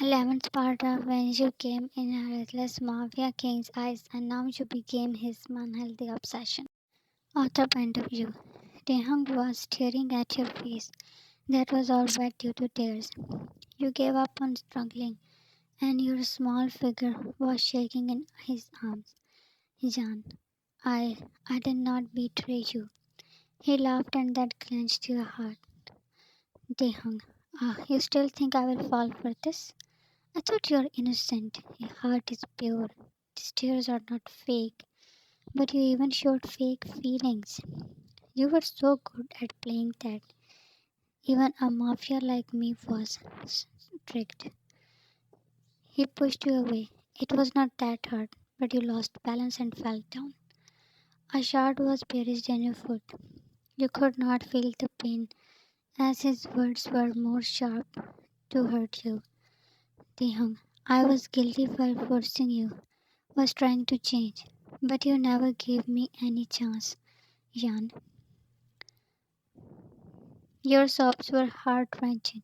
11th paragraph when you came in a ruthless mafia king's eyes and now you became his unhealthy obsession. Author point of view. Taehyung was staring at your face that was all wet due to tears. You gave up on struggling and your small figure was shaking in his arms. Jan, I did not betray you. He laughed and that clenched your heart. Taehyung, you still think I will fall for this? I thought you're innocent. Your heart is pure. These tears are not fake. But you even showed fake feelings. You were so good at playing that. Even a mafia like me was tricked. He pushed you away. It was not that hard, but you lost balance and fell down. A shard was buried in your foot. You could not feel the pain, as his words were more sharp to hurt you. Taehyung, I was guilty for forcing you, was trying to change, but you never gave me any chance. Jan, your sobs were heart-wrenching,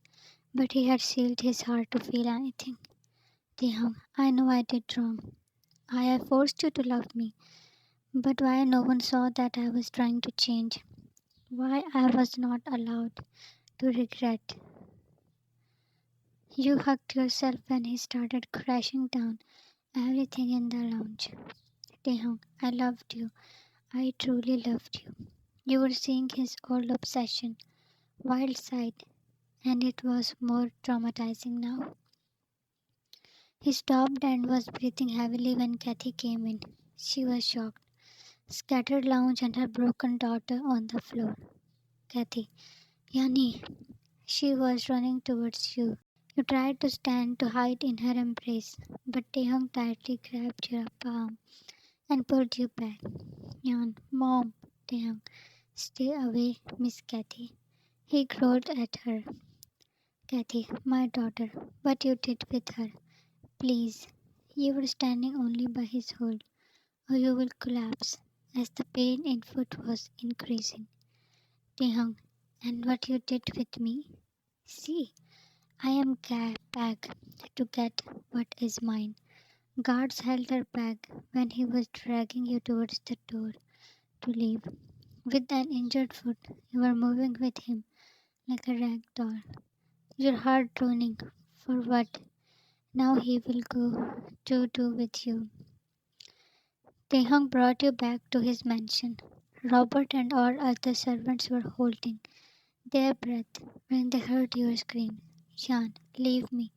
but he had sealed his heart to feel anything. Taehyung, I know I did wrong. I have forced you to love me, but why no one saw that I was trying to change? Why I was not allowed to regret? You hugged yourself when he started crashing down everything in the lounge. Taehyung, I loved you. I truly loved you. You were seeing his old obsession, wild side, and it was more traumatizing now. He stopped and was breathing heavily when Kathy came in. She was shocked. Scattered lounge and her broken daughter on the floor. Kathy, Yani, she was running towards you. You tried to stand to hide in her embrace, but Taehyung tightly grabbed your palm and pulled you back. Yan, Mom, Taehyung, stay away, Miss Kathy. He growled at her. Kathy, my daughter, what you did with her. Please, you were standing only by his hold, or you will collapse, as the pain in foot was increasing. Taehyung, and what you did with me? See, I am back to get what is mine. Guards held her back when he was dragging you towards the door to leave. With an injured foot, you were moving with him like a rag doll, your heart droning for what now he will go to do with you. Taehyung brought you back to his mansion. Robert and all other servants were holding their breath when they heard your scream. Jan, leave me.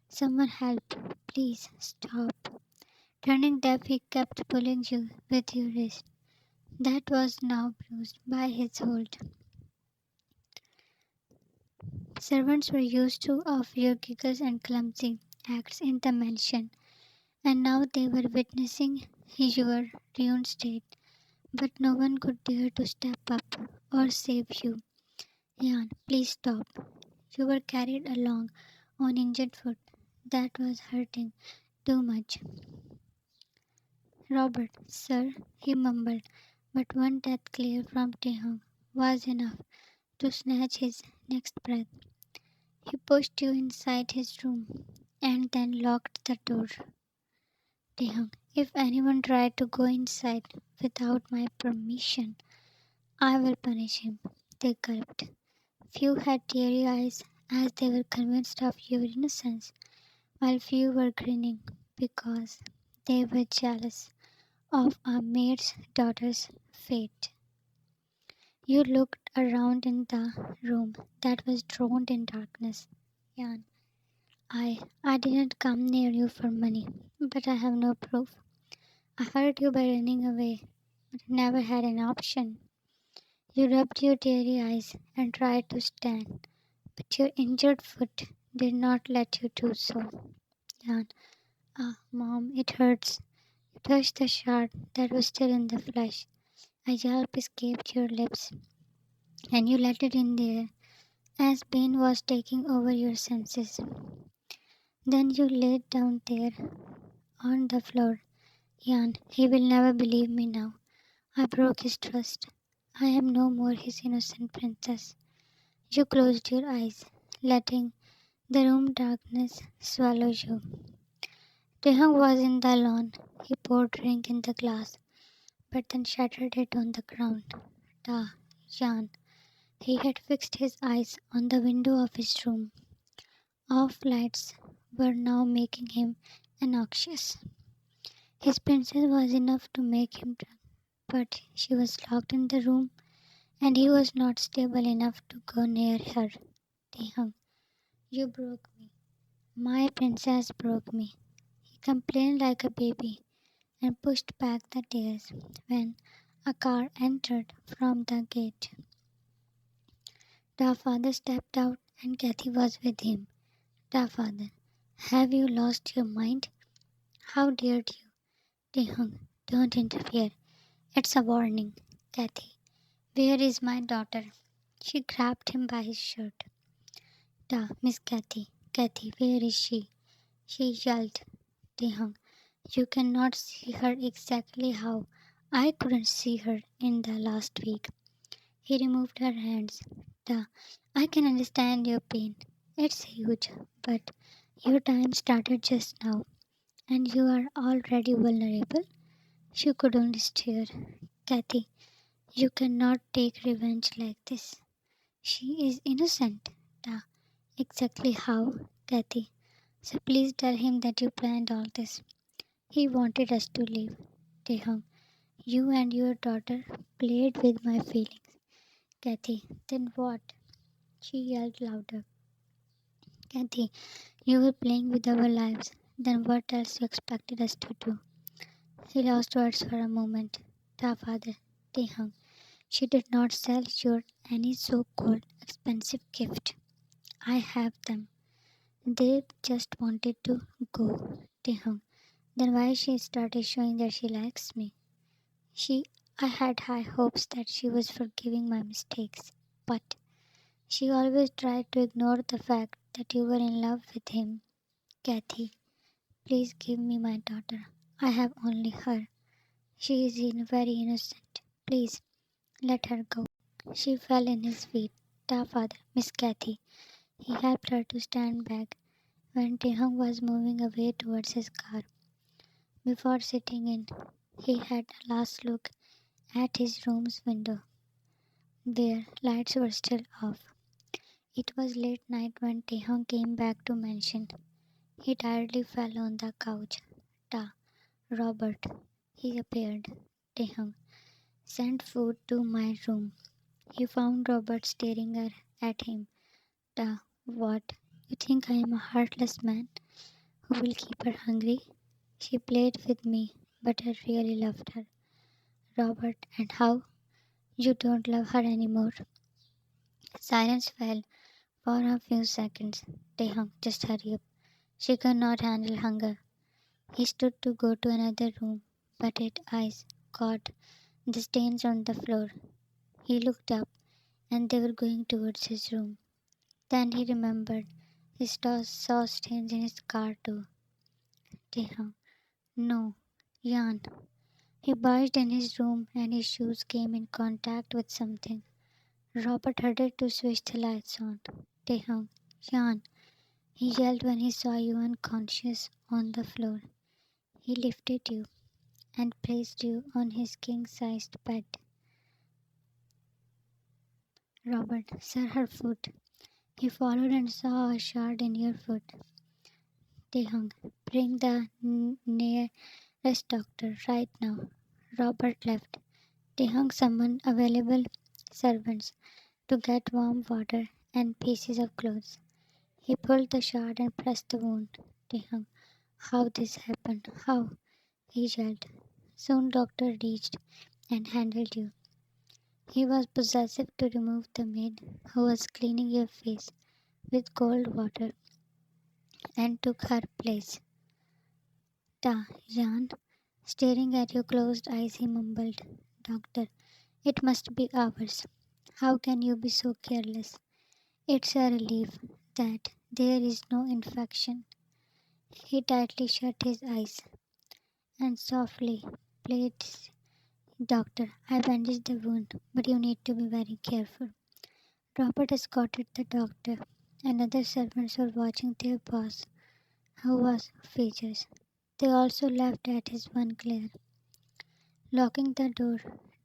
Someone help. Please stop. Turning deaf, he kept pulling you with your wrist. That was now bruised by his hold. Servants were used to of your giggles and clumsy acts in the mansion, and now they were witnessing your ruined state. But no one could dare to step up or save you. Jan, please stop. You were carried along on injured foot. That was hurting too much. Robert, sir, he mumbled, but one death glare from Taehyung was enough to snatch his next breath. He pushed you inside his room and then locked the door. Taehyung, if anyone tried to go inside without my permission, I will punish him. They gulped. Few had teary eyes as they were convinced of your innocence, while few were grinning because they were jealous of a maid's daughter's fate. You looked around in the room that was drowned in darkness. Jan, I didn't come near you for money, but I have no proof. I heard you by running away, but never had an option. You rubbed your teary eyes and tried to stand, but your injured foot did not let you do so. Jan, Mom, it hurts. You touched the shard that was still in the flesh. A yelp escaped your lips, and you let it in there as pain was taking over your senses. Then you laid down there on the floor. Jan, he will never believe me now. I broke his trust. I am no more his innocent princess. You closed your eyes, letting The room darkness swallows you. Taehyung was in the lawn. He poured drink in the glass, but then shattered it on the ground. Da, Jan. He had fixed his eyes on the window of his room. Off lights were now making him anxious. His princess was enough to make him drunk, but she was locked in the room, and he was not stable enough to go near her. Taehyung, you broke me. My princess broke me. He complained like a baby and pushed back the tears when a car entered from the gate. The father stepped out and Kathy was with him. The father, have you lost your mind? How dared you? Taehyung, don't interfere. It's a warning. Kathy, where is my daughter? She grabbed him by his shirt. Miss Kathy, Kathy, where is she? She yelled. Taehyung, you cannot see her exactly how I couldn't see her in the last week. He removed her hands. Da, I can understand your pain. It's huge, but your time started just now, and you are already vulnerable. She could only stare. Kathy, you cannot take revenge like this. She is innocent. Da, exactly how, Kathy? So please tell him that you planned all this. He wanted us to leave. Taehyung, you and your daughter played with my feelings. Kathy, then what? She yelled louder. Kathy, you were playing with our lives. Then what else you expected us to do? He lost words for a moment. The father, Taehyung, she did not sell you any so-called expensive gift. I have them. They just wanted to go. Taehyung, then why she started showing that she likes me? She, I had high hopes that she was forgiving my mistakes, but she always tried to ignore the fact that you were in love with him. Kathy, please give me my daughter. I have only her. She is very innocent. Please let her go. She fell in his feet. Ta father, Miss Kathy. He helped her to stand back when Taehyung was moving away towards his car. Before sitting in, he had a last look at his room's window, where lights were still off. It was late night when Taehyung came back to mansion. He tiredly fell on the couch. Ta, Robert. He appeared. Taehyung, sent food to my room. He found Robert staring at him. Ta, what? You think I am a heartless man who will keep her hungry? She played with me, but I really loved her. Robert, and how? You don't love her anymore. Silence fell for a few seconds. Taehyung, just hurry up. She could not handle hunger. He stood to go to another room, but his eyes caught the stains on the floor. He looked up, and they were going towards his room. Then he remembered he saw stains in his car too. Taehyung, no, Jan. He barged in his room, and his shoes came in contact with something. Robert hurried to switch the lights on. Taehyung, Jan. He yelled when he saw you unconscious on the floor. He lifted you and placed you on his king-sized bed. Robert, sir, her foot. He followed and saw a shard in your foot. Taehyung, bring the nearest doctor right now. Robert left. Taehyung summoned available servants to get warm water and pieces of clothes. He pulled the shard and pressed the wound. Taehyung, how this happened? How? He yelled. Soon doctor reached and handled you. He was possessive to remove the maid who was cleaning your face with cold water and took her place. Ta, Jan, staring at your closed eyes, he mumbled, Doctor, it must be ours. How can you be so careless? It's a relief that there is no infection. He tightly shut his eyes and softly played. Doctor, I bandaged the wound, but you need to be very careful. Robert escorted the doctor and other servants were watching their boss, who was furious. They also laughed at his one glare. Locking the door,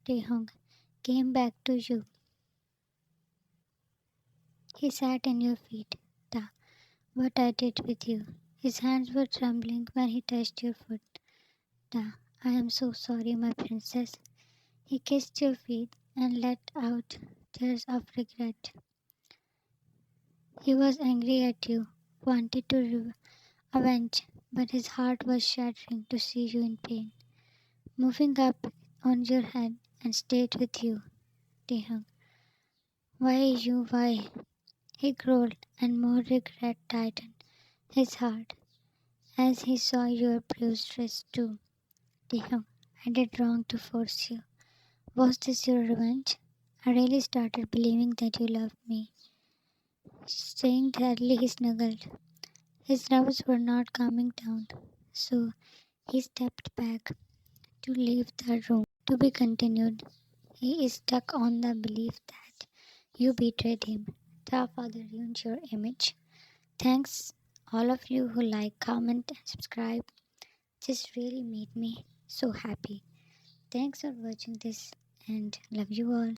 Taehyung came back to you. He sat in your feet. Ta, what I did with you. His hands were trembling when he touched your foot. Ta, I am so sorry, my princess. He kissed your feet and let out tears of regret. He was angry at you, wanted to avenge, but his heart was shattering to see you in pain. Moving up on your head and stayed with you, Taehyung. Why you, why? He growled, and more regret tightened his heart as he saw your bruised wrist too. Taehyung, I did wrong to force you. Was this your revenge? I really started believing that you loved me. Saying sadly, he snuggled. His nerves were not calming down, so he stepped back to leave the room. To be continued. He is stuck on the belief that you betrayed him. The father ruined your image. Thanks, all of you who like, comment, and subscribe. Just really made me so happy. Thanks for watching this and love you all.